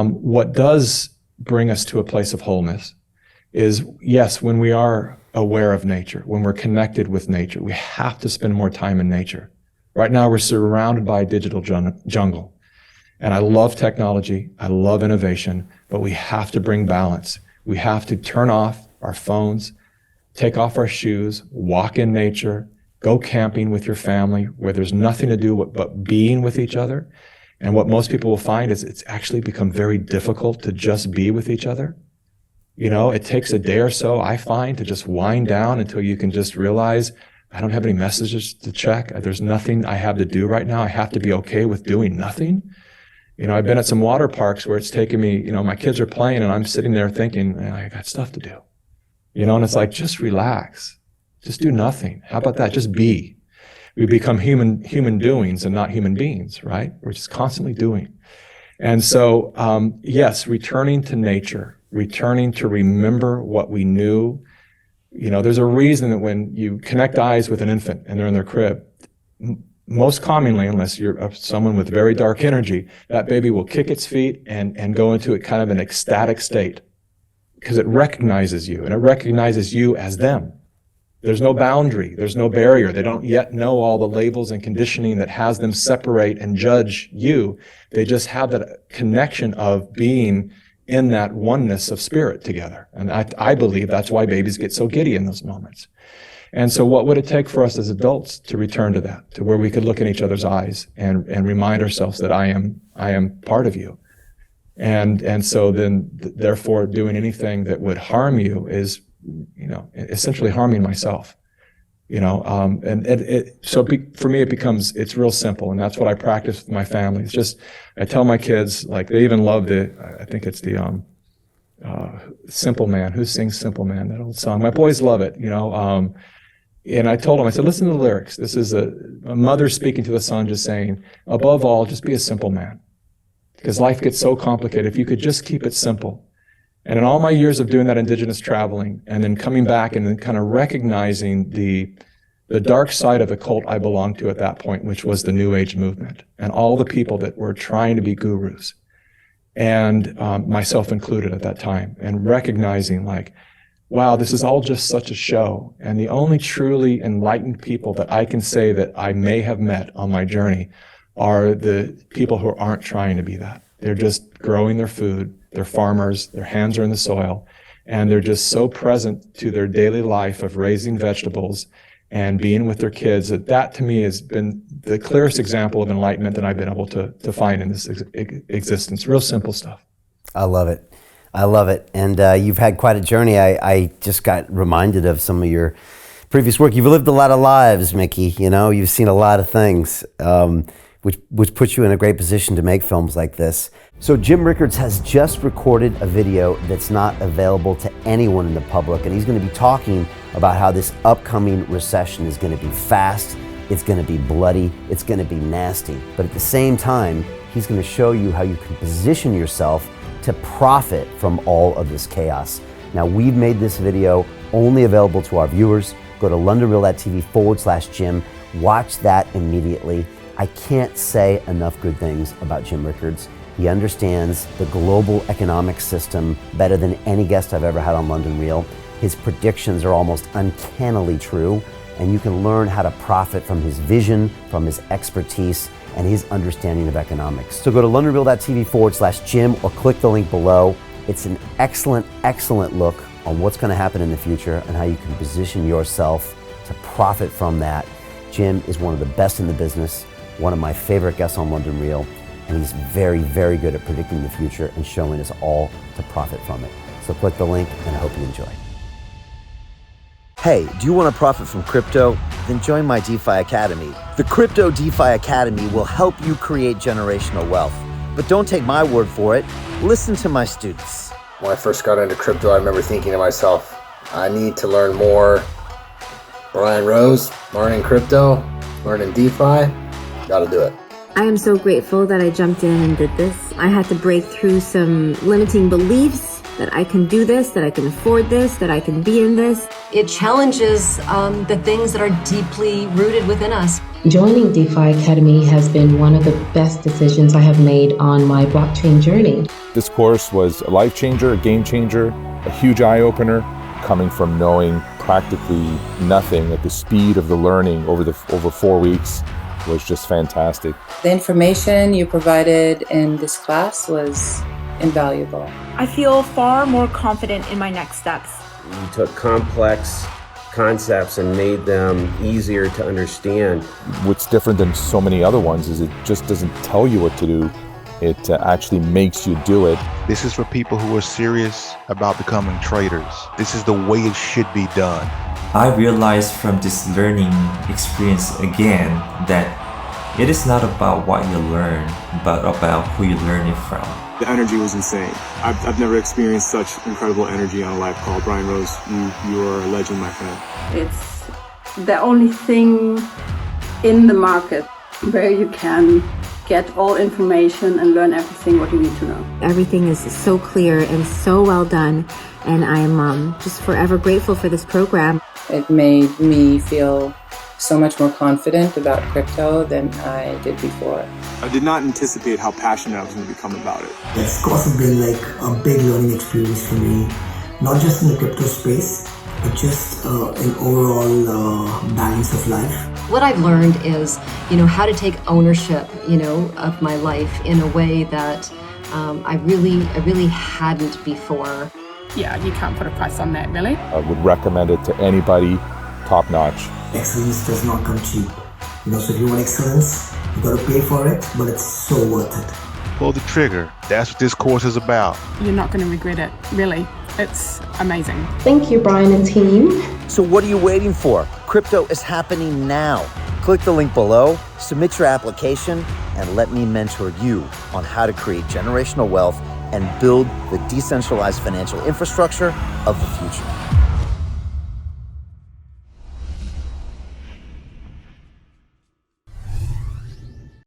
What does bring us to a place of wholeness is, yes, when we are aware of nature, when we're connected with nature, we have to spend more time in nature. Right now, we're surrounded by a digital jungle. And I love technology, I love innovation, but we have to bring balance. We have to turn off our phones, take off our shoes, walk in nature, go camping with your family where there's nothing to do but being with each other. And what most people will find is it's actually become very difficult to just be with each other. You know, it takes a day or so, I find, to just wind down until you can just realize, I don't have any messages to check. There's nothing I have to do right now. I have to be okay with doing nothing. You know, I've been at some water parks where it's taken me, you know, my kids are playing and I'm sitting there thinking, I got stuff to do. You know, and it's like, just relax. Just do nothing. How about that? Just be. We become human doings and not human beings, right? We're just constantly doing. And so, yes, returning to nature, returning to remember what we knew. You know, there's a reason that when you connect eyes with an infant and they're in their crib, most commonly, unless you're someone with very dark energy, that baby will kick its feet and go into a kind of an ecstatic state because it recognizes you and it recognizes you as them. There's no boundary, there's no barrier. They don't yet know all the labels and conditioning that has them separate and judge you. They just have that connection of being in that oneness of spirit together. And I believe that's why babies get so giddy in those moments. And so what would it take for us as adults to return to that, to where we could look in each other's eyes and remind ourselves that I am part of you. And so then, therefore, doing anything that would harm you is, you know, essentially harming myself. You know, for me, it's real simple, and that's what I practice with my family. It's just, I tell my kids, like, they even love I think it's the Simple Man. Who sings Simple Man, that old song? My boys love it, you know. And I told them, I said, listen to the lyrics. This is a mother speaking to the son, just saying, above all, just be a simple man. Because life gets so complicated. If you could just keep it simple. And in all my years of doing that indigenous traveling, and then coming back and then kind of recognizing the dark side of the cult I belonged to at that point, which was the New Age movement, and all the people that were trying to be gurus, and myself included at that time, and recognizing, like, wow, this is all just such a show. And the only truly enlightened people that I can say that I may have met on my journey are the people who aren't trying to be that. They're just growing their food. They're farmers. Their hands are in the soil. And they're just so present to their daily life of raising vegetables and being with their kids. That to me has been the clearest example of enlightenment that I've been able to find in this existence. Real simple stuff. I love it. I love it. And you've had quite a journey. I just got reminded of some of your previous work. You've lived a lot of lives, Mikki. You know, you've seen a lot of things, which puts you in a great position to make films like this. So Jim Rickards has just recorded a video that's not available to anyone in the public, and he's going to be talking about how this upcoming recession is going to be fast, it's going to be bloody, it's going to be nasty. But at the same time, he's going to show you how you can position yourself to profit from all of this chaos. Now, we've made this video only available to our viewers. Go to londonreal.tv/Jim. Watch that immediately. I can't say enough good things about Jim Rickards. He understands the global economic system better than any guest I've ever had on London Real. His predictions are almost uncannily true, and you can learn how to profit from his vision, from his expertise, and his understanding of economics. So go to londonreal.tv/Jim or click the link below. It's an excellent, excellent look on what's going to happen in the future and how you can position yourself to profit from that. Jim is one of the best in the business, one of my favorite guests on London Real, and he's very, very good at predicting the future and showing us all to profit from it. So click the link, and I hope you enjoy. Hey, do you want to profit from crypto? Then join my DeFi Academy. The Crypto DeFi Academy will help you create generational wealth. But don't take my word for it. Listen to my students. When I first got into crypto, I remember thinking to myself, I need to learn more. Brian Rose, learning crypto, learning DeFi, gotta do it. I am so grateful that I jumped in and did this. I had to break through some limiting beliefs that I can do this, that I can afford this, that I can be in this. It challenges the things that are deeply rooted within us. Joining DeFi Academy has been one of the best decisions I have made on my blockchain journey. This course was a life changer, a game changer, a huge eye-opener, coming from knowing practically nothing at the speed of the learning over 4 weeks was just fantastic. The information you provided in this class was invaluable. I feel far more confident in my next steps. You took complex concepts and made them easier to understand. What's different than so many other ones is it just doesn't tell you what to do. It actually makes you do it. This is for people who are serious about becoming traders. This is the way it should be done. I realized from this learning experience again that it is not about what you learn, but about who you learn it from. The energy was insane. I've never experienced such incredible energy on a live call. Brian Rose, you are a legend, my friend. It's the only thing in the market where you can get all information and learn everything what you need to know. Everything is so clear and so well done, and I'm just forever grateful for this program. It made me feel so much more confident about crypto than I did before. I did not anticipate how passionate I was going to become about it. It's also been like a big learning experience for me, not just in the crypto space, but just an overall balance of life. What I've learned is, how to take ownership, of my life in a way that I really hadn't before. Yeah, you can't put a price on that, really. I would recommend it to anybody, top notch. Excellence does not come cheap. So if you want excellence, you gotta pay for it, but it's so worth it. Pull the trigger. That's what this course is about. You're not going to regret it, really. It's amazing. Thank you, Brian and team. So what are you waiting for? Crypto is happening now. Click the link below, submit your application, and let me mentor you on how to create generational wealth and build the decentralized financial infrastructure of the future.